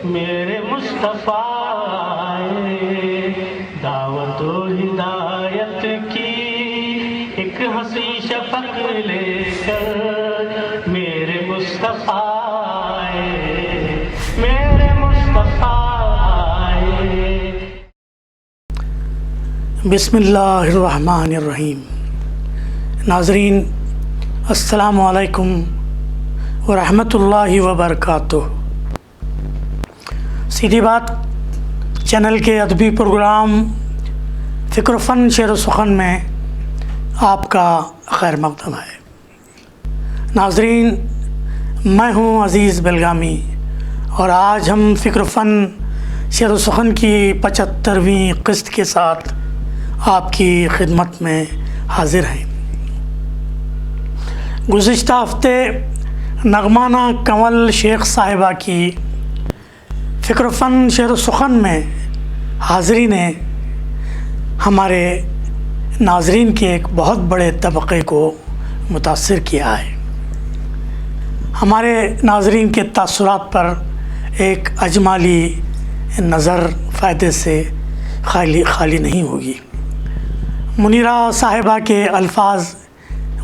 میرے مصطفیٰ دعوت و ہدایت کی ایک ہنسی شفق لے کر میرے مصطفیٰ میرے مصطفیٰ. بسم اللہ الرحمن الرحیم. ناظرین السلام علیکم ورحمۃ اللہ وبرکاتہ. سیدھی بات چینل کے ادبی پروگرام فکر و فن شعر و سخن میں آپ کا خیر مقدم ہے. ناظرین میں ہوں عزیز بلگامی اور آج ہم فکر و فن شعر و سخن کی 75ویں قسط کے ساتھ آپ کی خدمت میں حاضر ہیں. گزشتہ ہفتے نغمانہ کنول شیخ صاحبہ کی فکر و فن شعر و سخن میں حاضری نے ہمارے ناظرین کے ایک بہت بڑے طبقے کو متاثر کیا ہے. ہمارے ناظرین کے تاثرات پر ایک اجمالی نظر فائدے سے خالی نہیں ہوگی. منیرہ صاحبہ کے الفاظ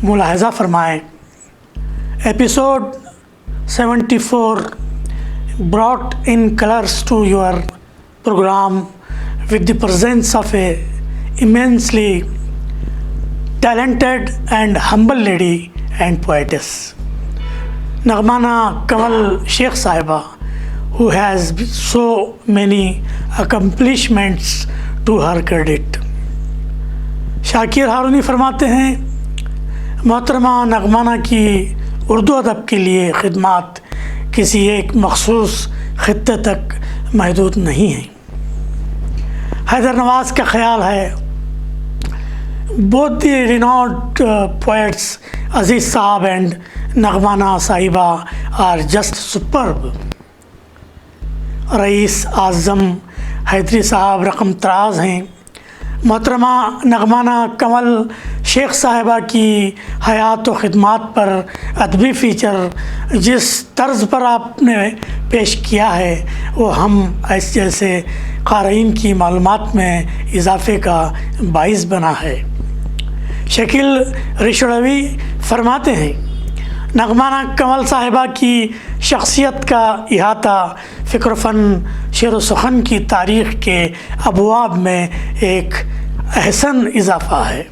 ملاحظہ فرمائیں. Episode 74 brought in colors to your program with the presence of a immensely talented and humble lady and poetess, Nagmana Kanwal Sheikh Sahiba, who has so many accomplishments to her credit. شاکر ہارونی فرماتے ہیں محترمہ نغمانہ کی اردو ادب کے لیے خدمات کسی ایک مخصوص خطے تک محدود نہیں ہیں. حیدر نواز کا خیال ہے both the renowned poets عزیز صاحب and نغمانہ صاحبہ are just superb. رئیس اعظم حیدری صاحب رقم طراز ہیں. محترمہ نغمانہ کنول شیخ صاحبہ کی حیات و خدمات پر ادبی فیچر جس طرز پر آپ نے پیش کیا ہے وہ ہم ایسے جیسے قارئین کی معلومات میں اضافے کا باعث بنا ہے. شکیل رشڑوی فرماتے ہیں نغمانہ کنول صاحبہ کی شخصیت کا احاطہ فکر و فن شعر و سخن کی تاریخ کے ابواب میں ایک احسن اضافہ ہے.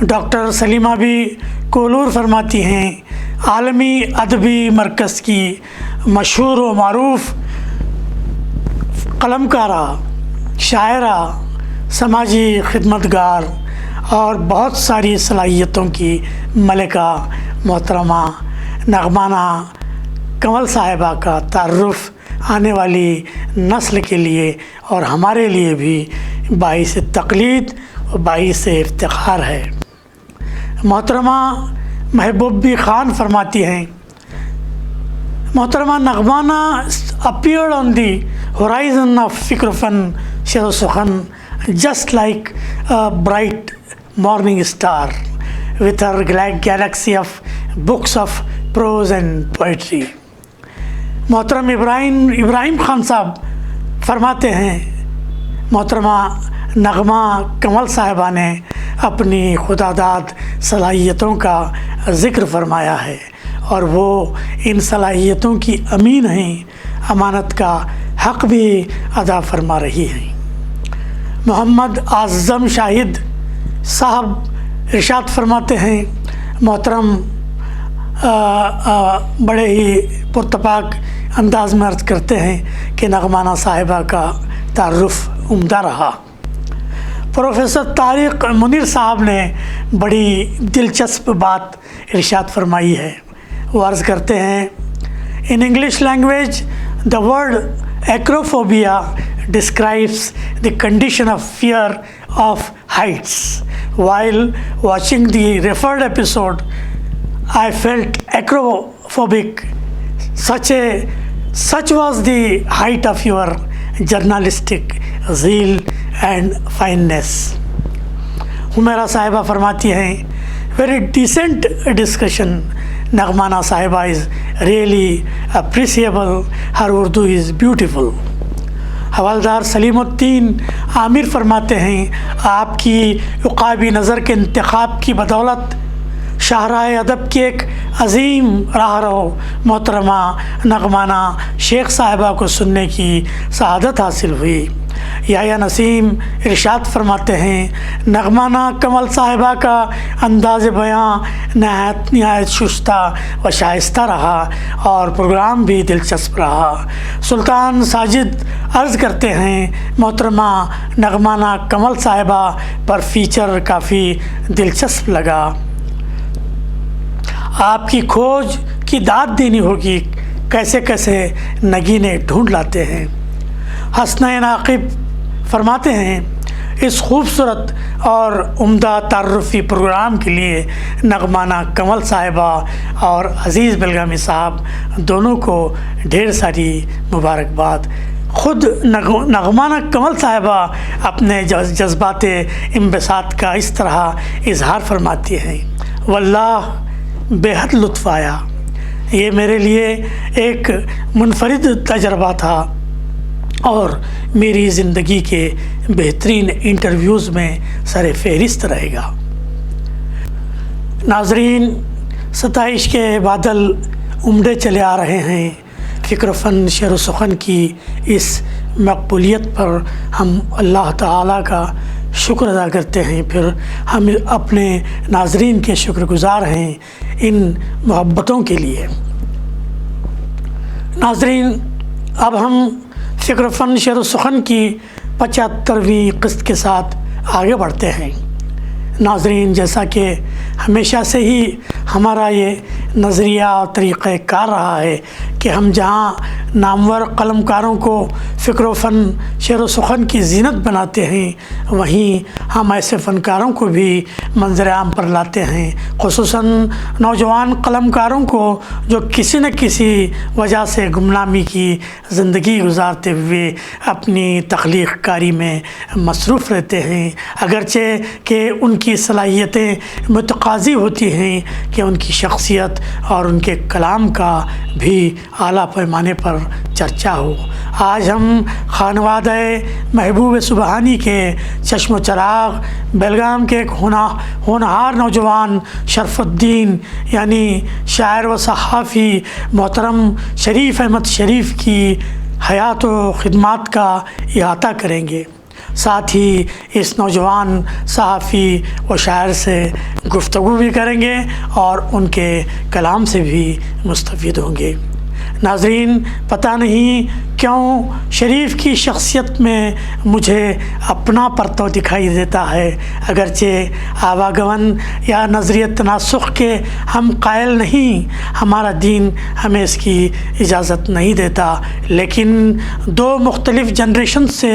ڈاکٹر سلیمہ بھی کولور فرماتی ہیں عالمی ادبی مرکز کی مشہور و معروف قلمکارہ، شاعرہ، سماجی خدمتگار اور بہت ساری صلاحیتوں کی ملکہ محترمہ نغمانہ کنول صاحبہ کا تعارف آنے والی نسل کے لیے اور ہمارے لیے بھی باعث تقلید و باعث افتخار ہے. محترمہ محبوبی خان فرماتی ہیں محترمہ نغمانہ appeared on the horizon of فکر و فن شعر و سخن just like a bright morning star with her galaxy of books of prose and poetry. محترم ابراہیم خان صاحب فرماتے ہیں محترمہ نغمہ کنول صاحبہ نے اپنی خداداد صلاحیتوں کا ذکر فرمایا ہے اور وہ ان صلاحیتوں کی امین ہیں، امانت کا حق بھی ادا فرما رہی ہیں. محمد اعظم شاہد صاحب ارشاد فرماتے ہیں محترم بڑے ہی پرتپاک انداز میں عرض کرتے ہیں کہ نغمانہ صاحبہ کا تعارف عمدہ رہا. پروفیسر طارق منیر صاحب نے بڑی دلچسپ بات ارشاد فرمائی ہے. وہ عرض کرتے ہیں in English language the word acrophobia describes the condition of fear of heights. While watching the referred episode, I felt acrophobic. Such was the height of your journalistic zeal and fineness. Humaira صاحبہ فرماتی ہیں very decent discussion. Nagmana Sahiba is really appreciable. Her Urdu is beautiful. حوالدار سلیم الدین عامر فرماتے ہیں آپ کی عقابی نظر کے انتخاب کی بدولت شاہراہ ادب کی ایک عظیم راہرو محترمہ نغمانہ شیخ صاحبہ کو سننے کی سعادت حاصل ہوئی. یحییٰ نسیم ارشاد فرماتے ہیں نغمانہ کمل صاحبہ کا انداز بیان نہایت شستہ و شائستہ رہا اور پروگرام بھی دلچسپ رہا. سلطان ساجد عرض کرتے ہیں محترمہ نغمانہ کمل صاحبہ پر فیچر کافی دلچسپ لگا. آپ کی کھوج کی داد دینی ہوگی کیسے کیسے نگینے ڈھونڈ لاتے ہیں. حسنین عاقب فرماتے ہیں اس خوبصورت اور عمدہ تعارفی پروگرام کے لیے نغمانہ کمل صاحبہ اور عزیز بلگامی صاحب دونوں کو ڈھیر ساری مبارکباد. خود نغمانہ کمل صاحبہ اپنے جذبات انبساط کا اس طرح اظہار فرماتی ہیں واللہ بے حد لطف آیا. یہ میرے لیے ایک منفرد تجربہ تھا اور میری زندگی کے بہترین انٹرویوز میں سر فہرست رہے گا. ناظرین، ستائش کے بادل امڑے چلے آ رہے ہیں. فکر و فن شعر و سخن کی اس مقبولیت پر ہم اللہ تعالیٰ کا شکر ادا کرتے ہیں. پھر ہم اپنے ناظرین کے شکر گزار ہیں ان محبتوں کے لیے. ناظرین، اب ہم فکر و فن شعر و سخن کی 75ویں قسط کے ساتھ آگے بڑھتے ہیں. ناظرین، جیسا کہ ہمیشہ سے ہی ہمارا یہ نظریہ اور طریقہ کار رہا ہے کہ ہم جہاں نامور قلم کاروں کو فکر و فن شعر و سخن کی زینت بناتے ہیں وہیں ہم ایسے فنکاروں کو بھی منظر عام پر لاتے ہیں، خصوصاً نوجوان قلم کاروں کو جو کسی نہ کسی وجہ سے گمنامی کی زندگی گزارتے ہوئے اپنی تخلیق کاری میں مصروف رہتے ہیں، اگرچہ کہ ان کی صلاحیتیں متقاضی ہوتی ہیں کہ ان کی شخصیت اور ان کے کلام کا بھی اعلیٰ پیمانے پر چرچا ہو. آج ہم خانوادہ محبوب سبحانی کے چشم و چراغ بیلگام کے ایک ہونہار نوجوان شرف الدین یعنی شاعر و صحافی محترم شریف احمد شریف کی حیات و خدمات کا احاطہ کریں گے. ساتھ ہی اس نوجوان صحافی و شاعر سے گفتگو بھی کریں گے اور ان کے کلام سے بھی مستفید ہوں گے. ناظرین، پتہ نہیں کیوں شریف کی شخصیت میں مجھے اپنا پرتو دکھائی دیتا ہے، اگرچہ آواگمن یا نظریہ تناسخ کے ہم قائل نہیں، ہمارا دین ہمیں اس کی اجازت نہیں دیتا، لیکن دو مختلف جنریشن سے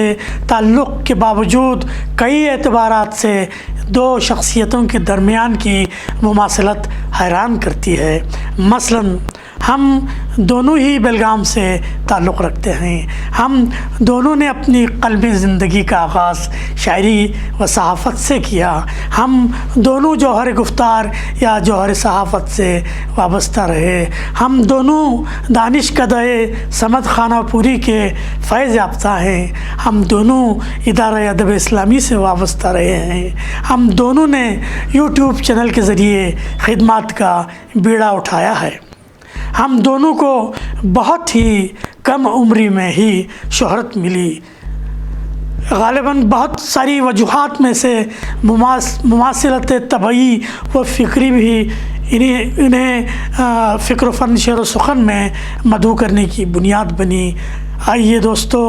تعلق کے باوجود کئی اعتبارات سے دو شخصیتوں کے درمیان کی مماثلت حیران کرتی ہے. مثلاً ہم دونوں ہی بیلگام سے تعلق رکھتے ہیں، ہم دونوں نے اپنی قلمی زندگی کا آغاز شاعری و صحافت سے کیا، ہم دونوں جوہر گفتار یا جوہر صحافت سے وابستہ رہے، ہم دونوں دانش کدہ صمد خانہ پوری کے فیض یافتہ ہیں، ہم دونوں ادارہ ادب اسلامی سے وابستہ رہے ہیں، ہم دونوں نے یوٹیوب چینل کے ذریعے خدمات کا بیڑا اٹھایا ہے، ہم دونوں کو بہت ہی کم عمری میں ہی شہرت ملی. غالباً بہت ساری وجوہات میں سے مماثلت طبعی و فکری بھی انہیں فکر و فن شعر و سخن میں مدعو کرنے کی بنیاد بنی. آئیے دوستو،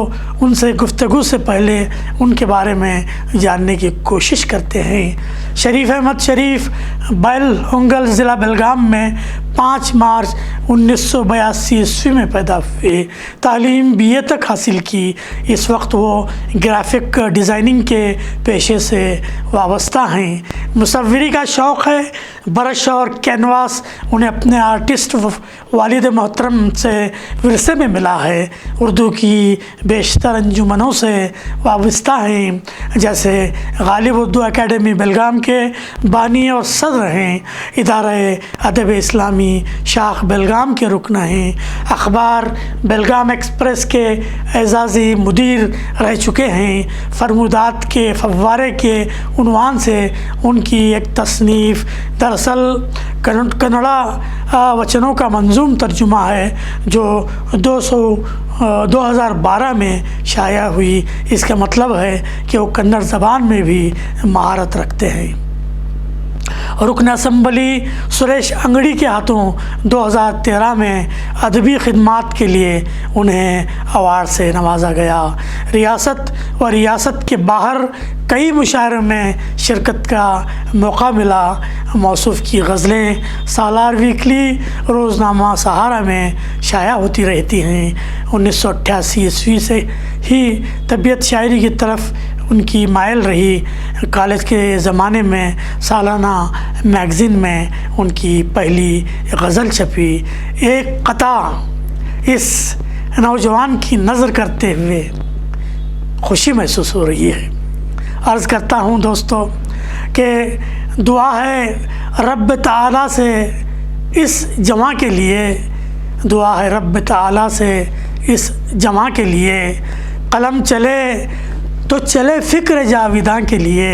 ان سے گفتگو سے پہلے ان کے بارے میں جاننے کی کوشش کرتے ہیں. شریف احمد شریف بیل ہنگل ضلع بیلگام میں 5 مارچ 1982 عیسوی میں پیدا ہوئے. تعلیم BA تک حاصل کی. اس وقت وہ گرافک ڈیزائننگ کے پیشے سے وابستہ ہیں. مصوری کا شوق ہے. برش اور کینواس انہیں اپنے آرٹسٹ والد محترم سے ورثے میں ملا ہے. اردو اردو کی بیشتر انجمنوں سے وابستہ ہیں، جیسے غالب اردو اکیڈمی بیلگام کے بانی اور صدر ہیں، ادارہ ادب اسلامی شاخ بیلگام کے رکن ہیں، اخبار بیلگام ایکسپریس کے اعزازی مدیر رہ چکے ہیں۔ فرمودات کے فوارے کے عنوان سے ان کی ایک تصنیف دراصل کنڑا وچنوں کا منظوم ترجمہ ہے جو 2012 میں شائع ہوئی۔ اس کا مطلب ہے کہ وہ کنڑ زبان میں بھی مہارت رکھتے ہیں۔ رکن اسمبلی سریش انگڑی کے ہاتھوں 2013 میں ادبی خدمات کے لیے انہیں ایوارڈ سے نوازا گیا۔ ریاست و ریاست کے باہر کئی مشاعروں میں شرکت کا موقع ملا۔ موصوف کی غزلیں سالار ویکلی روزنامہ سہارا میں شائع ہوتی رہتی ہیں۔ 1988 عیسوی سے ہی طبیعت شاعری کی طرف ان کی مائل رہی۔ کالج کے زمانے میں سالانہ میگزین میں ان کی پہلی غزل چھپی۔ ایک قطع اس نوجوان کی نظر کرتے ہوئے خوشی محسوس ہو رہی ہے۔ عرض کرتا ہوں دوستو کہ دعا ہے رب تعالیٰ سے اس جمع کے لیے، دعا ہے رب تعالیٰ سے اس جمع کے لیے، قلم چلے تو چلے فکر جاویداں کے لیے،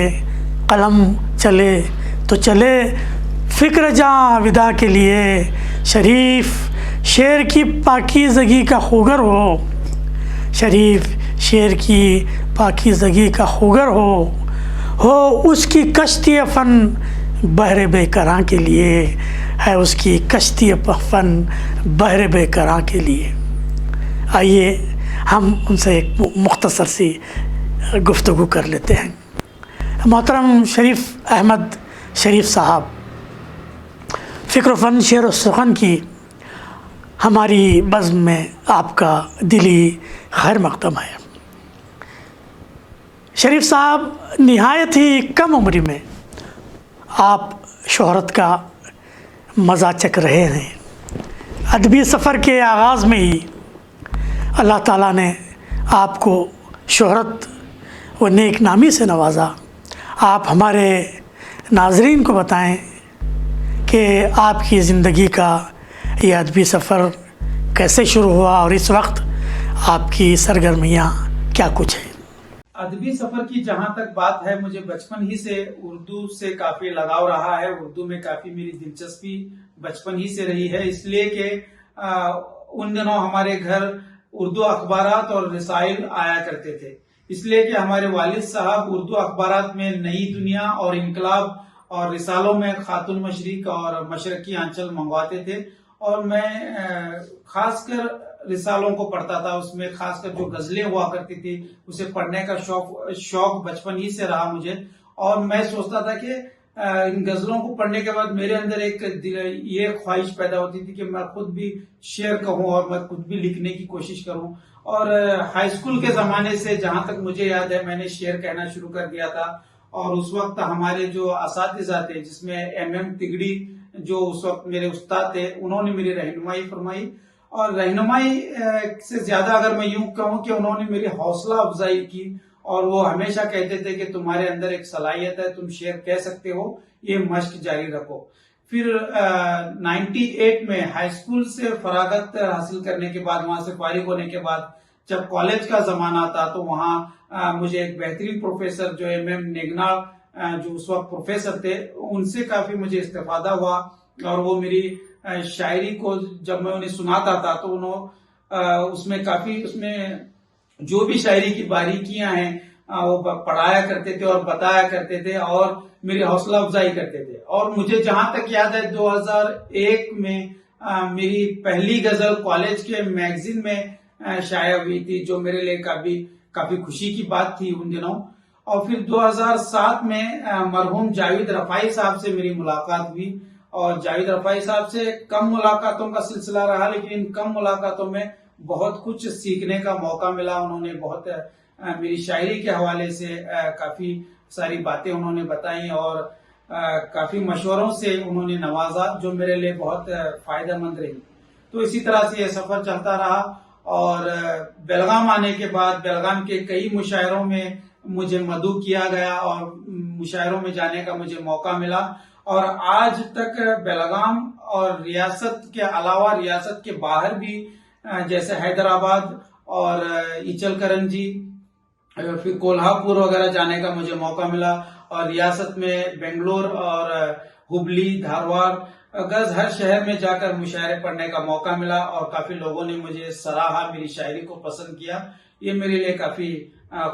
قلم چلے تو چلے فکر جاویداں کے لیے، شریف شعر کی پاکیزگی کا خوگر ہو، شریف شعر کی پاکیزگی کا خوگر ہو اس کی کشتی فن بحر بے کراں کے لیے، ہے اس کی کشتی فن بحر بے کراں کے لیے۔ آئیے ہم ان سے ایک مختصر سی گفتگو کر لیتے ہیں۔ محترم شریف احمد شریف صاحب، فکر و فن شعر و سخن کی ہماری بزم میں آپ کا دلی خیر مقدم ہے۔ شریف صاحب، نہایت ہی کم عمری میں آپ شہرت کا مزہ چکھ رہے ہیں۔ ادبی سفر کے آغاز میں ہی اللہ تعالیٰ نے آپ کو شہرت و نیک نامی سے نوازا۔ آپ ہمارے ناظرین کو بتائیں کہ آپ کی زندگی کا یہ ادبی سفر کیسے شروع ہوا اور اس وقت آپ کی سرگرمیاں کیا کچھ ہیں۔ ادبی سفر کی جہاں تک بات ہے، مجھے بچپن ہی سے اردو سے کافی لگاؤ رہا ہے۔ اردو میں کافی میری دلچسپی بچپن ہی سے رہی ہے، اس لیے کہ ان دنوں ہمارے گھر اردو اخبارات اور رسائل آیا کرتے تھے، اس لیے کہ ہمارے والد صاحب اردو اخبارات میں نئی دنیا اور انقلاب اور رسالوں میں خاتون مشرق اور مشرقی آنچل منگواتے تھے، اور میں خاص کر رسالوں کو پڑھتا تھا۔ اس میں خاص کر جو غزلیں ہوا کرتی تھی اسے پڑھنے کا شوق بچپن ہی سے رہا مجھے، اور میں سوچتا تھا کہ ان غزلوں کو پڑھنے کے بعد میرے اندر ایک یہ خواہش پیدا ہوتی تھی کہ میں خود بھی شعر کہوں اور میں خود بھی لکھنے کی کوشش کروں۔ اور ہائی اسکول کے زمانے سے جہاں تک مجھے یاد ہے میں نے شعر کہنا شروع کر دیا تھا، اور اس وقت ہمارے جو اساتذہ تھے جس میں ایم تگڑی جو اس وقت میرے استاد تھے، انہوں نے میری رہنمائی فرمائی، اور رہنمائی سے زیادہ اگر میں یوں کہوں کہ انہوں نے میری حوصلہ افزائی کی، اور وہ ہمیشہ کہتے تھے کہ تمہارے اندر ایک صلاحیت ہے، تم شعر کہہ سکتے ہو، یہ مشق جاری رکھو۔ پھر 98 میں ہائی اسکول سے فراغت حاصل کرنے کے بعد، وہاں سے فارغ ہونے کے بعد جب کالج کا زمانہ تھا تو وہاں مجھے ایک بہترین پروفیسر جو ایم نگنا جو اس وقت پروفیسر تھے، ان سے کافی مجھے استفادہ ہوا، اور وہ میری شاعری کو جب میں انہیں سناتا تھا تو انہوں اس میں جو بھی شاعری کی باریکیاں ہیں وہ پڑھایا کرتے تھے اور بتایا کرتے تھے اور میری حوصلہ افزائی کرتے تھے۔ اور مجھے جہاں تک یاد ہے 2001 میں میری پہلی غزل کالج کے میگزین میں شائع ہوئی تھی، جو میرے لیے کافی خوشی کی بات تھی ان دنوں۔ اور پھر 2007 میں مرحوم جاوید رفاعی صاحب سے میری ملاقات ہوئی، اور جاوید رفاعی صاحب سے کم ملاقاتوں کا سلسلہ رہا، لیکن ان کم ملاقاتوں میں بہت کچھ سیکھنے کا موقع ملا۔ انہوں نے بہت میری شاعری کے حوالے سے کافی ساری باتیں انہوں نے بتائیں، اور کافی مشوروں سے انہوں نے نوازا جو میرے لیے بہت فائدہ مند رہی۔ تو اسی طرح سے یہ سفر چلتا رہا، اور بیلگام آنے کے بعد بیلگام کے کئی مشاعروں میں مجھے مدعو کیا گیا اور مشاعروں میں جانے کا مجھے موقع ملا، اور آج تک بیلگام اور ریاست کے علاوہ ریاست کے باہر بھی جیسے حیدرآباد اور ایچل کرنجی، پھر کولہاپور وغیرہ جانے کا مجھے موقع ملا، اور ریاست میں بنگلور اور ہبلی، دھارواڑ، غرض ہر شہر میں جا کر مشاعرے پڑھنے کا موقع ملا، اور کافی لوگوں نے مجھے سراہا، میری شاعری کو پسند کیا۔ یہ میرے لیے کافی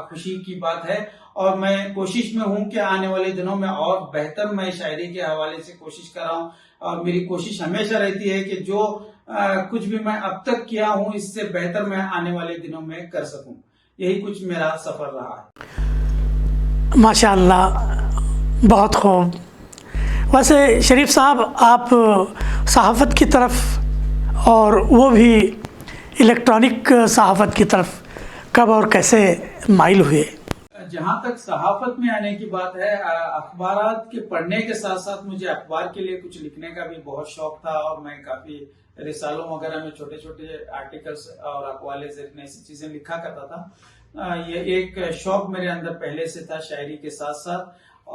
خوشی کی بات ہے، اور میں کوشش میں ہوں کہ آنے والے دنوں میں اور بہتر میں شاعری کے حوالے سے کوشش کر رہا ہوں، اور میری کوشش ہمیشہ رہتی ہے کہ جو کچھ بھی میں اب تک کیا ہوں اس سے بہتر میں آنے والے دنوں میں کر سکوں۔ یہی کچھ میرا سفر رہا ہے۔ ماشاء اللہ، بہت خوب۔ ویسے شریف صاحب، آپ صحافت کی طرف، اور وہ بھی الیکٹرانک صحافت کی طرف، کب اور کیسے مائل ہوئے؟ جہاں تک صحافت میں آنے کی بات ہے، اخبارات کے پڑھنے کے ساتھ ساتھ مجھے اخبار کے لیے کچھ لکھنے کا بھی بہت شوق تھا، اور میں کافی رسالوں وغیرہ میں چھوٹے چھوٹے آرٹیکلز اور اقوال زرین ایسی چیزیں لکھا کرتا تھا۔ یہ ایک شوق میرے اندر پہلے سے تھا شاعری کے ساتھ ساتھ،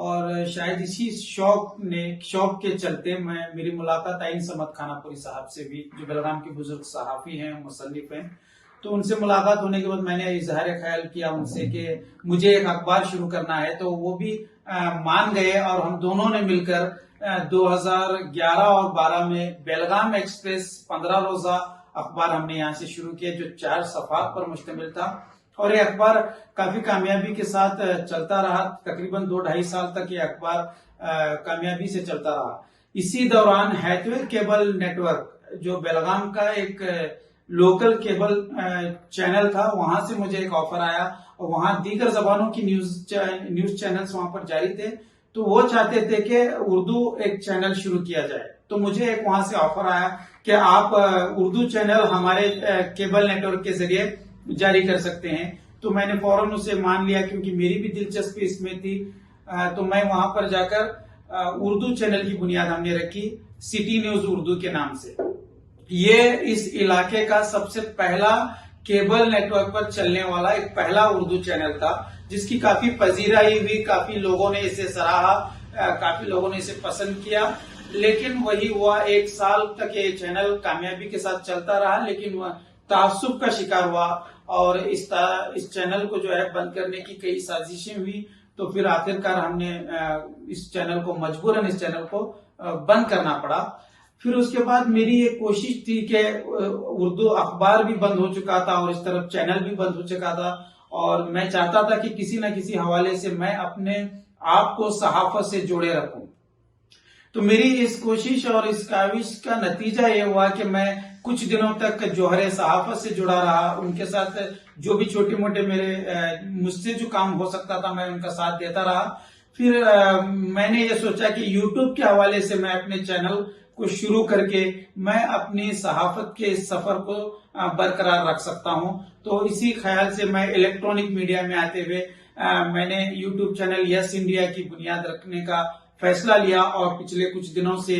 اور شاید اسی شوق کے چلتے میری ملاقات آئین سمت خانہ پوری صاحب سے بھی، جو بیلگام کے بزرگ صحافی ہیں، مصنف ہیں۔ تو ان سے ملاقات ہونے کے بعد میں نے اظہار خیال کیا ان سے کہ مجھے ایک اخبار شروع کرنا ہے، تو وہ بھی مان گئے، اور ہم دونوں نے مل کر 2011 اور 12 میں بیلگام ایکسپریس 15 روزہ اخبار ہم نے یہاں سے شروع کیا، جو 4 صفحات پر مشتمل تھا، اور یہ اخبار کافی کامیابی کے ساتھ چلتا رہا۔ تقریباً 2-2.5 سال تک یہ اخبار کامیابی سے چلتا رہا۔ اسی دوران ہیتھوے کیبل نیٹ ورک، جو بیلگام کا ایک لوکل کیبل چینل تھا، وہاں سے مجھے ایک آفر آیا، اور وہاں دیگر زبانوں کی نیوز چینلز وہاں پر جاری تھے، تو وہ چاہتے تھے کہ اردو ایک چینل شروع کیا جائے۔ تو مجھے ایک وہاں سے آفر آیا کہ آپ اردو چینل ہمارے کیبل نیٹ ورک کے ذریعے جاری کر سکتے ہیں۔ تو میں نے فوراً اسے مان لیا، کیونکہ میری بھی دلچسپی اس میں تھی۔ تو میں وہاں پر جا کر اردو چینل کی بنیاد ہم نے رکھی، سٹی نیوز اردو کے نام سے۔ یہ اس علاقے کا سب سے پہلا کیبل نیٹ ورک پر چلنے والا ایک پہلا اردو چینل تھا، جس کی کافی پذیرائی ہوئی، کافی لوگوں نے اسے سراہا، کافی لوگوں نے اسے پسند کیا۔ لیکن وہی ہوا، 1 سال تک یہ چینل کامیابی کے ساتھ چلتا رہا، لیکن وہ تعصب کا شکار ہوا، اور اس چینل کو جو ہے بند کرنے کی کئی سازشیں ہوئی۔ تو پھر آخرکار ہم نے اس چینل کو مجبوراً بند کرنا پڑا۔ پھر اس کے بعد میری ایک کوشش تھی کہ اردو اخبار بھی بند ہو چکا تھا، اور اس طرف چینل بھی بند ہو چکا تھا، اور میں چاہتا تھا کہ کسی نہ کسی حوالے سے میں اپنے آپ کو صحافت سے جوڑے رکھوں۔ تو میری اس کوشش اور اس کاوش کا نتیجہ یہ ہوا کہ میں کچھ دنوں تک جوہر صحافت سے جڑا رہا، ان کے ساتھ جو بھی چھوٹے موٹے مجھ سے جو کام ہو سکتا تھا میں ان کا ساتھ دیتا رہا۔ پھر میں نے یہ سوچا کہ یوٹیوب کے حوالے سے میں اپنے چینل کو شروع کر کے میں اپنی صحافت کے اس سفر کو برقرار رکھ سکتا ہوں۔ تو اسی خیال سے میں الیکٹرانک میڈیا میں آتے ہوئے میں نے یوٹیوب چینل یس انڈیا کی بنیاد رکھنے کا فیصلہ لیا، اور پچھلے کچھ دنوں سے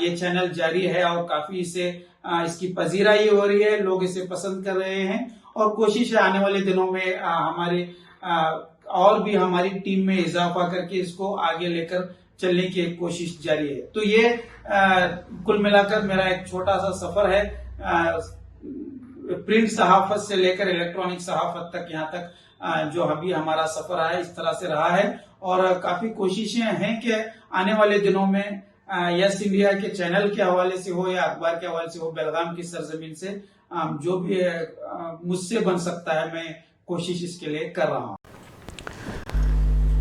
یہ چینل جاری ہے، اور کافی اس کی پذیرائی ہو رہی ہے، لوگ اسے پسند کر رہے ہیں، اور کوشش ہے آنے والے دنوں میں اور بھی ہماری ٹیم میں اضافہ کر کے اس کو آگے لے کر چلنے کی ایک کوشش جاری ہے۔ تو یہ کل ملا کر میرا ایک چھوٹا سا سفر ہے، پرنٹ صحافت سے لے کر الیکٹرانک صحافت تک، یہاں تک جو ابھی ہمارا سفر ہے اس طرح سے رہا ہے، اور کافی کوششیں ہیں کہ آنے والے دنوں میں یس انڈیا کے چینل کے حوالے سے ہو یا اخبار کے حوالے سے ہو، بیلگام کی سرزمین سے جو بھی مجھ سے بن سکتا ہے میں کوشش اس کے لیے کر رہا ہوں۔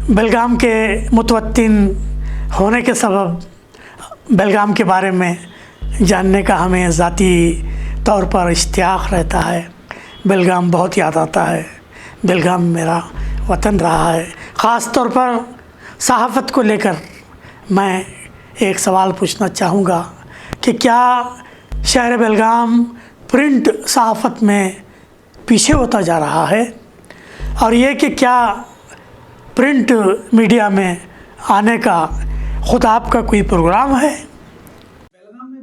بیلگام کے متوطن ہونے کے سبب بیلگام کے بارے میں جاننے کا ہمیں ذاتی طور پر اشتیاق رہتا ہے۔ بیلگام بہت یاد آتا ہے، بیلگام میرا وطن رہا ہے۔ خاص طور پر صحافت کو لے کر میں ایک سوال پوچھنا چاہوں گا کہ کیا شہر بیلگام پرنٹ صحافت میں پیچھے ہوتا جا رہا ہے، اور یہ کہ کیا پرنٹ میڈیا میں آنے کا خود آپ کا کوئی پروگرام ہے؟ بیلگام میں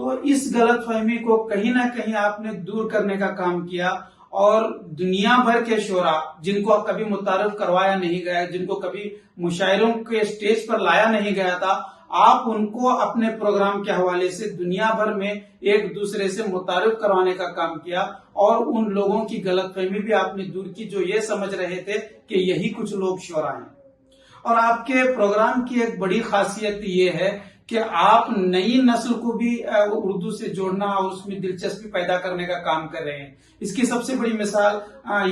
تو اس غلط فہمی کو کہیں نہ کہیں آپ نے دور کرنے کا کام کیا، اور دنیا بھر کے شعراء جن کو کبھی متعارف کروایا نہیں گیا، جن کو کبھی مشاعروں کے سٹیج پر لایا نہیں گیا تھا، آپ ان کو اپنے پروگرام کے حوالے سے دنیا بھر میں ایک دوسرے سے متعارف کروانے کا کام کیا، اور ان لوگوں کی غلط فہمی بھی آپ نے دور کی جو یہ سمجھ رہے تھے کہ یہی کچھ لوگ شعراء ہیں۔ اور آپ کے پروگرام کی ایک بڑی خاصیت یہ ہے کہ آپ نئی نسل کو بھی اردو سے جوڑنا اور اس میں دلچسپی پیدا کرنے کا کام کر رہے ہیں۔ اس کی سب سے بڑی مثال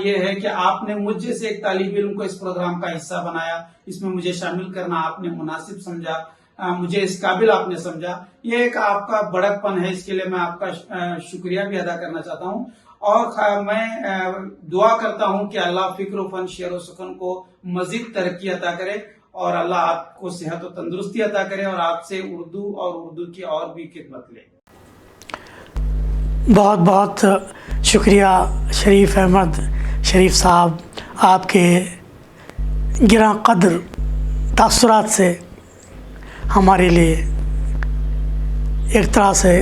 یہ ہے کہ آپ نے مجھ جیسے ایک طالب علم کو اس پروگرام کا حصہ بنایا، اس میں مجھے شامل کرنا آپ نے مناسب سمجھا، مجھے اس قابل آپ نے سمجھا۔ یہ ایک آپ کا بڑک پن ہے، اس کے لیے میں آپ کا شکریہ بھی ادا کرنا چاہتا ہوں، اور میں دعا کرتا ہوں کہ اللہ فکر و فن، شعر و سخن کو مزید ترقی عطا کرے، اور اللہ آپ کو صحت و تندرستی عطا کرے، اور آپ سے اردو اور اردو کی اور بھی خدمت لے۔ بہت بہت شکریہ شریف احمد شریف صاحب، آپ کے گراں قدر تاثرات سے ہمارے لیے ایک طرح سے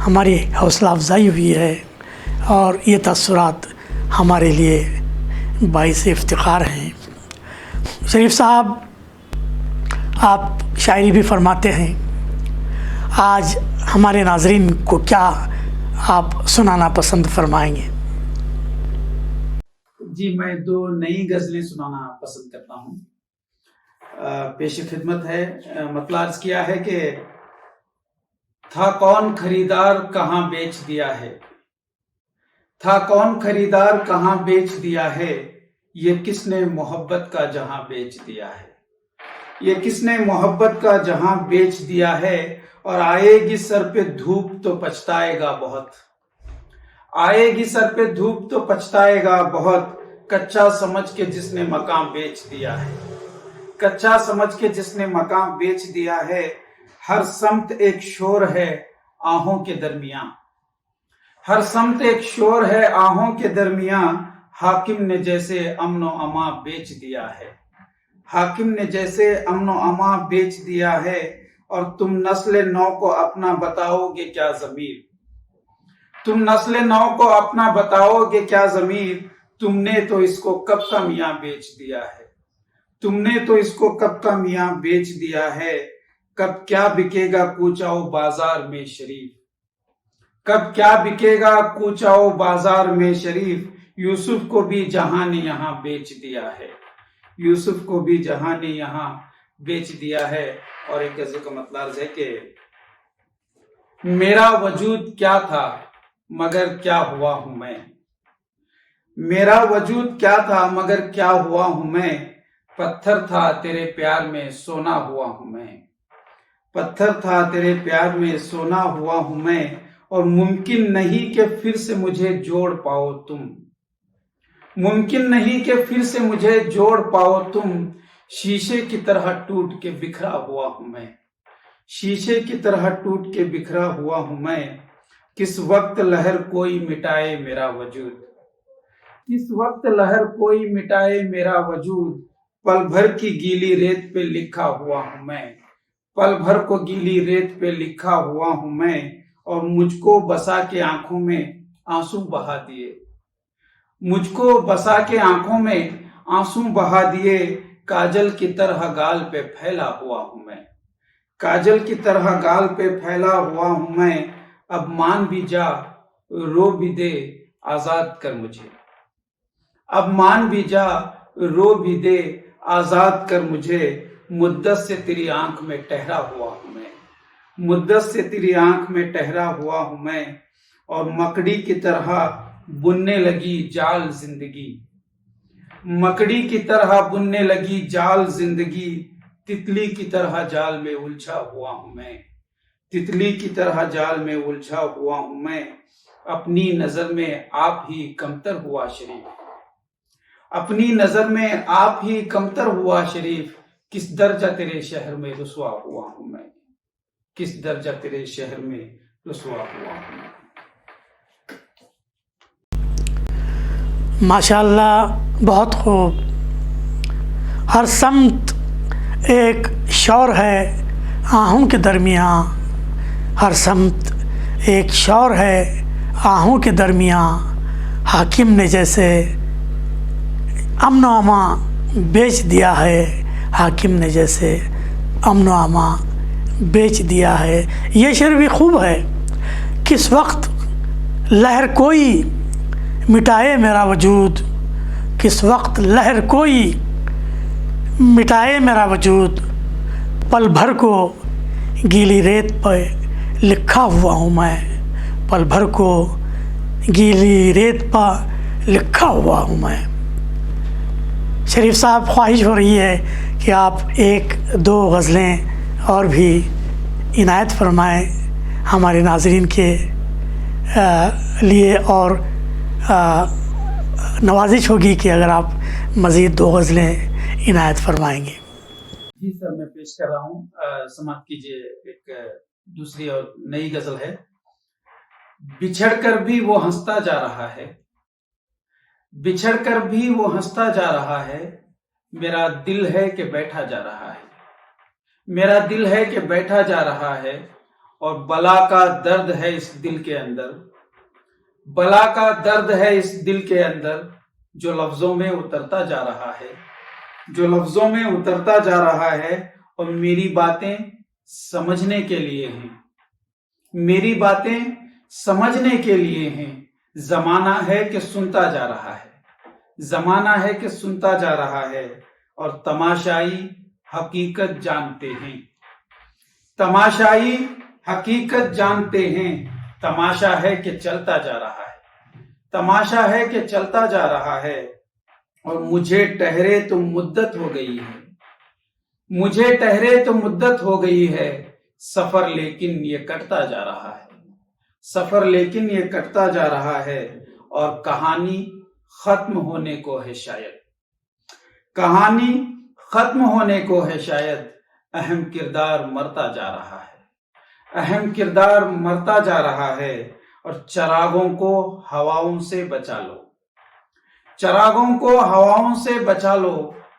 ہماری حوصلہ افزائی ہوئی ہے، اور یہ تاثرات ہمارے لیے باعث افتخار ہیں۔ شریف صاحب، آپ شاعری بھی فرماتے ہیں، آج ہمارے ناظرین کو کیا آپ سنانا پسند فرمائیں گے؟ جی، میں 2 نئی غزلیں سنانا پسند کرتا ہوں۔ پیش خدمت ہے۔ مطلب عرض کیا ہے کہ تھا کون خریدار کہاں بیچ دیا ہے، تھا کون خریدار کہاں بیچ دیا ہے، یہ کس نے محبت کا جہاں بیچ دیا ہے، یہ کس نے محبت کا جہاں بیچ دیا ہے، اور آئے گی سر پہ دھوپ تو پچھتائے گا بہت، آئے گی سر پہ دھوپ تو پچھتائے گا بہت، کچا سمجھ کے جس نے مقام بیچ دیا ہے، کچا سمجھ کے جس نے مقام بیچ دیا ہے، ہر سمت ایک شور ہے آہوں کے درمیان، ہر سمت ایک شور ہے آہوں کے درمیان، حاکم نے جیسے امن و امان بیچ دیا ہے، حاکم نے جیسے امن و امان بیچ دیا ہے، اور تم نسل نو کو اپنا بتاؤ گے کیا ضمیر، تم نسل نو کو اپنا بتاؤ گے کیا ضمیر، تم نے تو اس کو کب کا میاں بیچ دیا ہے، تم نے تو اس کو کب کا میاں بیچ دیا ہے، کب کیا بکے گا کوچاؤ بازار میں شریف، کب کیا بکے گا کوچاؤ بازار میں شریف، یوسف کو بھی جہاں نے یہاں بیچ دیا ہے، یوسف کو بھی جہاں نے یہاں بیچ دیا ہے۔ اور ایک غزل کا مطلب ہے کہ میرا وجود کیا تھا مگر کیا ہوا ہوں میں، میرا وجود کیا تھا مگر کیا ہوا ہوں میں، پتھر تھا تیرے پیار میں سونا ہوا ہوں میں، پتھر تھا تیرے پیار میں سونا ہوا ہوں میں، اور ممکن نہیں کہ پھر سے مجھے جوڑ پاؤ تم، ممکن نہیں کہ پھر سے مجھے جوڑ پاؤ تم، شیشے کی طرح ٹوٹ کے بکھرا ہوا ہوں میں، شیشے کی طرح ٹوٹ کے بکھرا ہوا ہوں میں، کس وقت لہر کوئی مٹائے میرا وجود، کس وقت لہر کوئی مٹائے میرا وجود، پل بھر کی گیلی ریت پہ لکھا ہوا ہوں میں، پل بھر کو گیلی ریت پہ لکھا ہوا ہوں میں، اور مجھ کو بسا کے آنکھوں میں آنسو بہا دیے، مجھ کو بسا کے آنکھوں میں آنسو بہا دیے، کاجل کی طرح گال پہ پھیلا ہوا ہوں میں، کاجل کی طرح گال پہ پھیلا ہوا ہوں میں، اب مان بھی جا رو بھی دے آزاد کر مجھے، اب مان بھی جا رو بھی دے آزاد کر مجھے، مدت سے تیری آنکھ میں ٹہرا ہوا ہوں میں، مدت سے تیری آنکھ میں ٹہرا ہوا ہوں میں، اور مکڑی کی طرح بننے لگی جال زندگی، مکڑی کی طرح بننے لگی جال زندگی، تتلی کی طرح جال میں الجھا ہوا ہوں میں، تتلی کی طرح جال میں الجھا ہوا ہوں میں، اپنی نظر میں آپ ہی کمتر ہوا شریف، اپنی نظر میں آپ ہی کمتر ہوا شریف، کس درجہ تیرے شہر میں رسوا ہوا ہوں میں، کس درجہ تیرے شہر میں رسوا ہوا ہوں میں۔ ماشاءاللہ، بہت خوب۔ ہر سمت ایک شور ہے آہوں کے درمیان، ہر سمت ایک شور ہے آہوں کے درمیان، حاکم نے جیسے امن و امان بیچ دیا ہے، حاکم نے جیسے امن و امان بیچ دیا ہے۔ یہ شعر بھی خوب ہے۔ کس وقت لہر کوئی مٹائے میرا وجود، کس وقت لہر کوئی مٹائے میرا وجود، پل بھر کو گیلی ریت پہ لکھا ہوا ہوں میں، پل بھر کو گیلی ریت پہ لکھا ہوا ہوں میں۔ شریف صاحب، خواہش ہو رہی ہے کہ آپ ایک دو غزلیں اور بھی عنایت فرمائیں ہمارے ناظرین کے لیے، اور نوازش ہوگی کہ اگر آپ مزید دو غزلیں عنایت فرمائیں گے۔ جی سر، میں پیش کر رہا ہوں، سماعت کیجیے۔ ایک دوسری اور نئی غزل ہے۔ بچھڑ کر بھی وہ ہنستا جا رہا ہے، بچھڑ کر بھی وہ ہنستا جا رہا ہے، میرا دل ہے کہ بیٹھا جا رہا ہے، میرا دل ہے کہ بیٹھا جا رہا ہے، اور بلا کا درد ہے اس دل کے اندر، بلا کا درد ہے اس دل کے اندر، جو لفظوں میں اترتا جا رہا ہے، جو لفظوں میں اترتا جا رہا ہے، اور میری باتیں سمجھنے کے لیے ہیں، میری باتیں سمجھنے کے لیے ہیں، زمانہ ہے کہ سنتا جا رہا ہے، زمانہ ہے کہ سنتا جا رہا ہے، اور تماشائی حقیقت جانتے ہیں، تماشائی حقیقت جانتے ہیں، تماشا ہے کہ چلتا جا رہا ہے، تماشا ہے کہ چلتا جا رہا ہے، اور مجھے ٹھہرے تو مدت ہو گئی ہے، مجھے ٹھہرے تو مدت ہو گئی ہے، سفر لیکن یہ کٹتا جا رہا ہے، سفر لیکن یہ کٹتا جا رہا ہے، اور کہانی ختم ہونے کو ہے شاید، کہانی ختم ہونے کو ہے شاید، اہم کردار مرتا جا رہا ہے، اہم کردار مرتا جا رہا ہے، اور چراغوں کو ہواؤں سے بچا لو، چراغوں کو ہواؤں سے بچا لو،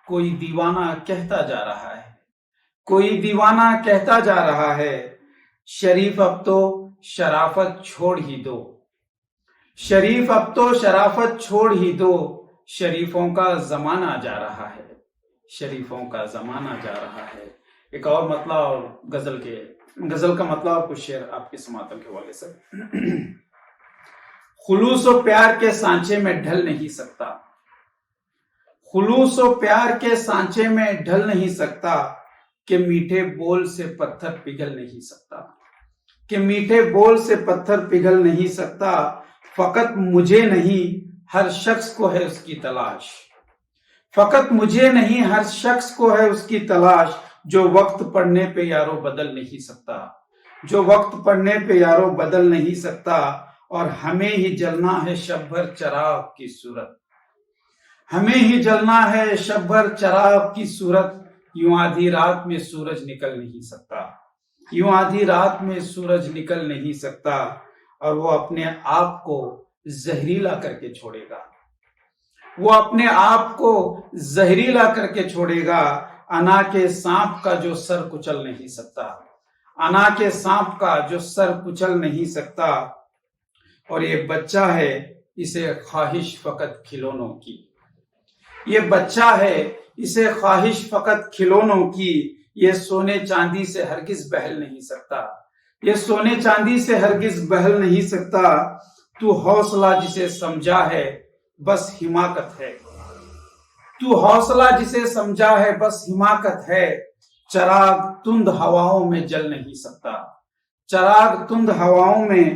کوئی دیوانہ کہتا جا رہا ہے، کوئی دیوانہ کہتا جا رہا ہے، شریف اب تو شرافت چھوڑ ہی دو، شریف اب تو شرافت چھوڑ ہی دو، شریفوں کا زمانہ جا رہا ہے، شریفوں کا زمانہ جا رہا ہے۔ ایک اور مطلع اور غزل کا مطلع اور کچھ شعر آپ کی سماعتوں کے حوالے سے۔ خلوص و پیار کے سانچے میں ڈھل نہیں سکتا، خلوص و پیار کے سانچے میں ڈھل نہیں سکتا، کہ میٹھے بول سے پتھر پگھل نہیں سکتا، کہ میٹھے بول سے پتھر پگھل نہیں سکتا، فقط مجھے نہیں ہر شخص کو ہے اس کی تلاش، فقط مجھے نہیں ہر شخص کو ہے اس کی تلاش، جو وقت پڑنے پہ یارو بدل نہیں سکتا، جو وقت پڑنے پہ یارو بدل نہیں سکتا، اور ہمیں ہی جلنا ہے شب بھر چراغ کی صورت، ہمیں ہی جلنا ہے شب بھر چراغ کی صورت، یوں آدھی رات میں سورج نکل نہیں سکتا، یوں آدھی رات میں سورج نکل نہیں سکتا، اور وہ اپنے آپ کو زہریلا کر کے چھوڑے گا، وہ اپنے آپ کو زہریلا کر کے چھوڑے گا، انا کے سانپ کا جو سر کچل نہیں سکتا، انا کے سانپ کا جو سر کچل نہیں سکتا، اور یہ بچہ ہے اسے خواہش فقط کھلونوں کی، یہ بچہ ہے اسے خواہش فقط کھلونوں کی، یہ سونے چاندی سے ہرگز بہل نہیں سکتا، یہ سونے چاندی سے ہرگز بہل نہیں سکتا، تو حوصلہ جسے سمجھا ہے بس حماقت ہے، تو حوصلہ جسے سمجھا ہے بس حماقت ہے، چراغ تند ہواؤں میں جل نہیں سکتا، چراغ تند ہواؤں میں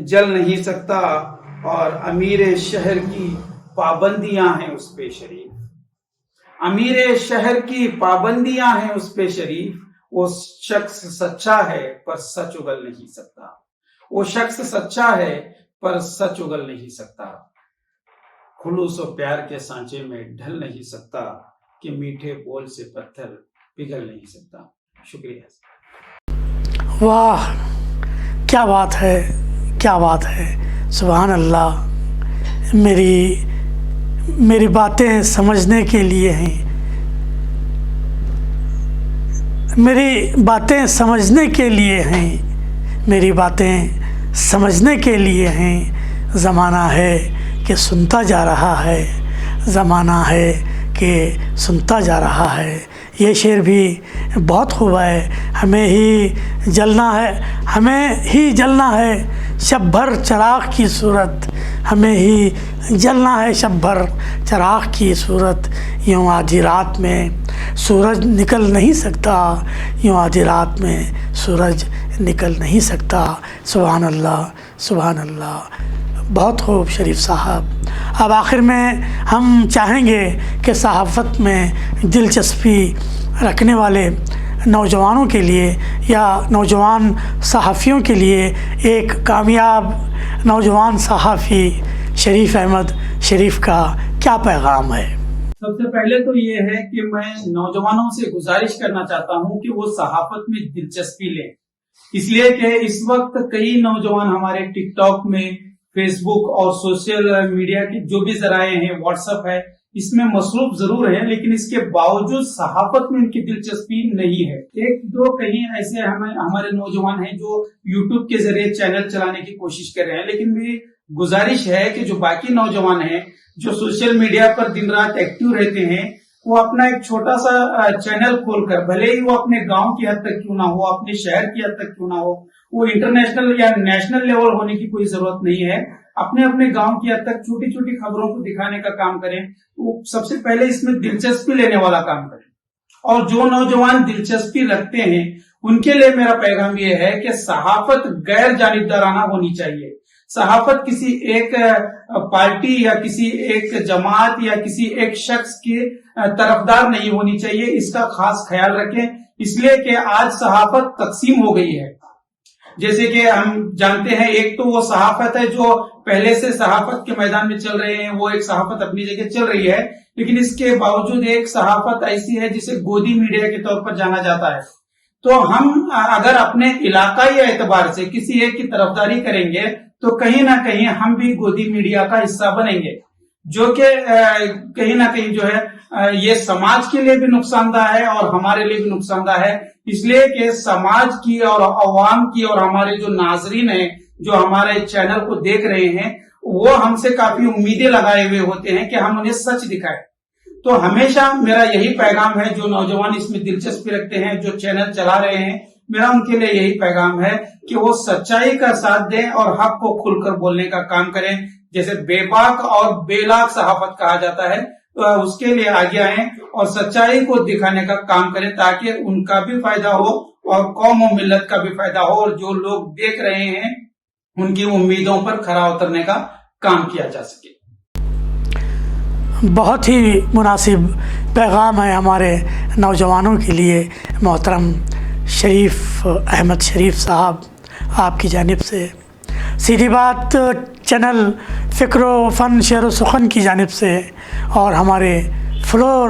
جل نہیں سکتا، اور امیر شہر کی پابندیاں ہیں اس پہ شریف، امیر شہر کی پابندیاں ہیں اس پہ شریف، وہ شخص سچا ہے پر سچ اگل نہیں سکتا، وہ شخص سچا ہے پر سچ اگل نہیں سکتا، خلوص و پیار کے سانچے میں ڈھل نہیں سکتا، کہ میٹھے بول سے پتھر پگھل نہیں سکتا۔ شکریہ۔ واہ، کیا بات ہے، کیا بات ہے، سبحان اللہ۔ میری باتیں سمجھنے کے لیے ہیں، میری باتیں سمجھنے کے لیے ہیں، میری باتیں سمجھنے کے لیے ہیں، زمانہ ہے کہ سنتا جا رہا ہے، زمانہ ہے کہ سنتا جا رہا ہے۔ یہ شعر بھی بہت خوب ہے۔ ہمیں ہی جلنا ہے شب بھر چراغ کی صورت، ہمیں ہی جلنا ہے شب بھر چراغ کی صورت، یوں آدھی رات میں سورج نکل نہیں سکتا، یوں آدھی رات میں سورج نکل نہیں سکتا۔ سبحان اللہ، سبحان اللہ، بہت خوب شریف صاحب۔ اب آخر میں ہم چاہیں گے کہ صحافت میں دلچسپی رکھنے والے نوجوانوں کے لیے یا نوجوان صحافیوں کے لیے ایک کامیاب نوجوان صحافی شریف احمد شریف کا کیا پیغام ہے؟ سب سے پہلے تو یہ ہے کہ میں نوجوانوں سے گزارش کرنا چاہتا ہوں کہ وہ صحافت میں دلچسپی لیں، اس لیے کہ اس وقت کئی نوجوان ہمارے ٹک ٹاک میں، فیس بک اور سوشل میڈیا کے جو بھی ذرائع ہیں، واٹس ایپ ہے، اس میں مصروف ضرور ہیں، لیکن اس کے باوجود صحافت میں ان کی دلچسپی نہیں ہے۔ ایک دو کہیں ایسے ہمارے نوجوان ہیں جو یوٹیوب کے ذریعے چینل چلانے کی کوشش کر رہے ہیں، لیکن میری گزارش ہے کہ جو باقی نوجوان ہیں جو سوشل میڈیا پر دن رات ایکٹیو رہتے ہیں، وہ اپنا ایک چھوٹا سا چینل کھول کر، بھلے ہی وہ اپنے گاؤں کی حد تک کیوں نہ ہو، اپنے شہر کی حد تک کیوں نہ ہو، وہ انٹرنیشنل یا نیشنل لیول ہونے کی کوئی ضرورت نہیں ہے، اپنے گاؤں کی حد تک چھوٹی چھوٹی خبروں کو دکھانے کا کام کریں۔ وہ سب سے پہلے اس میں دلچسپی لینے والا کام کریں، اور جو نوجوان دلچسپی رکھتے ہیں ان کے لیے میرا پیغام یہ ہے کہ صحافت غیر جانبدارانہ ہونی چاہیے۔ صحافت کسی ایک پارٹی یا کسی ایک جماعت یا کسی ایک شخص کی طرفدار نہیں ہونی چاہیے، اس کا خاص خیال رکھیں، اس لیے کہ آج صحافت تقسیم ہو گئی ہے۔ جیسے کہ ہم جانتے ہیں، ایک تو وہ صحافت ہے جو پہلے سے صحافت کے میدان میں چل رہے ہیں، وہ ایک صحافت اپنی جگہ چل رہی ہے، لیکن اس کے باوجود ایک صحافت ایسی ہے جسے گودی میڈیا کے طور پر جانا جاتا ہے۔ تو ہم اگر اپنے علاقائی اعتبار سے کسی ایک کی طرفداری کریں گے تو کہیں نہ کہیں ہم بھی گودی میڈیا کا حصہ بنیں گے، جو کہ کہیں نہ کہیں جو ہے یہ سماج کے لیے بھی نقصان دہ ہے اور ہمارے لیے بھی نقصان دہ ہے، اس لیے کہ سماج کی اور عوام کی اور ہمارے جو ناظرین ہیں جو ہمارے چینل کو دیکھ رہے ہیں، وہ ہم سے کافی امیدیں لگائے ہوئے ہوتے ہیں کہ ہم انہیں سچ دکھائیں۔ تو ہمیشہ میرا یہی پیغام ہے، جو نوجوان اس میں دلچسپی رکھتے ہیں، جو چینل چلا رہے ہیں، میرا ان کے لیے یہی پیغام ہے کہ وہ سچائی کا ساتھ دیں اور حق کو کھل کر بولنے کا کام کریں، جیسے بے باک اور بے لاک صحافت کہا جاتا ہے، اس کے لیے آگے آئیں اور سچائی کو دکھانے کا کام کریں، تاکہ ان کا بھی فائدہ ہو اور قوم و ملت کا بھی فائدہ ہو، اور جو لوگ دیکھ رہے ہیں ان کی امیدوں پر کھرا اترنے کا کام کیا جا سکے۔ بہت ہی مناسب پیغام ہے ہمارے نوجوانوں کے لیے محترم شریف احمد شریف صاحب آپ کی جانب سے۔ سیدھی بات چینل فکر و فن شعر و سخن کی جانب سے اور ہمارے فلور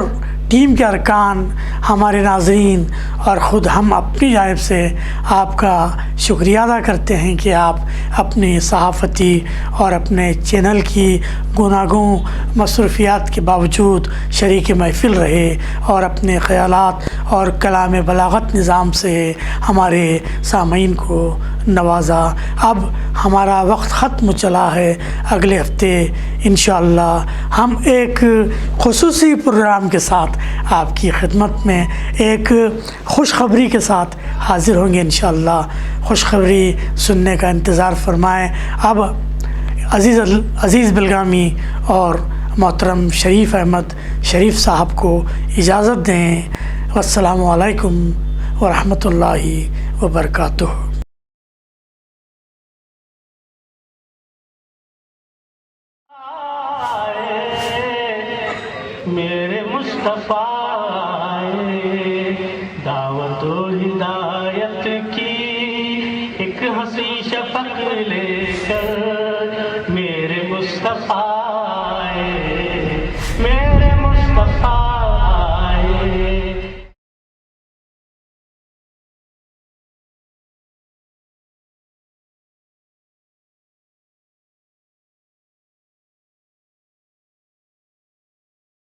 ٹیم کے ارکان، ہمارے ناظرین اور خود ہم اپنی جانب سے آپ کا شکریہ ادا کرتے ہیں کہ آپ اپنی صحافتی اور اپنے چینل کی گوناگوں مصروفیات کے باوجود شریک محفل رہے اور اپنے خیالات اور کلام بلاغت نظام سے ہمارے سامعین کو نوازا۔ اب ہمارا وقت ختم چلا ہے، اگلے ہفتے انشاءاللہ ہم ایک خصوصی پروگرام کے ساتھ آپ کی خدمت میں ایک خوشخبری کے ساتھ حاضر ہوں گے انشاءاللہ۔ خوشخبری سننے کا انتظار فرمائیں۔ اب عزیز بلگامی اور محترم شریف احمد شریف صاحب کو اجازت دیں۔ والسلام علیکم ورحمۃ اللہ وبرکاتہ۔ میرے مصطفیٰ آئے، دعوت و ہدایت کی ایک حسین شفق لے کر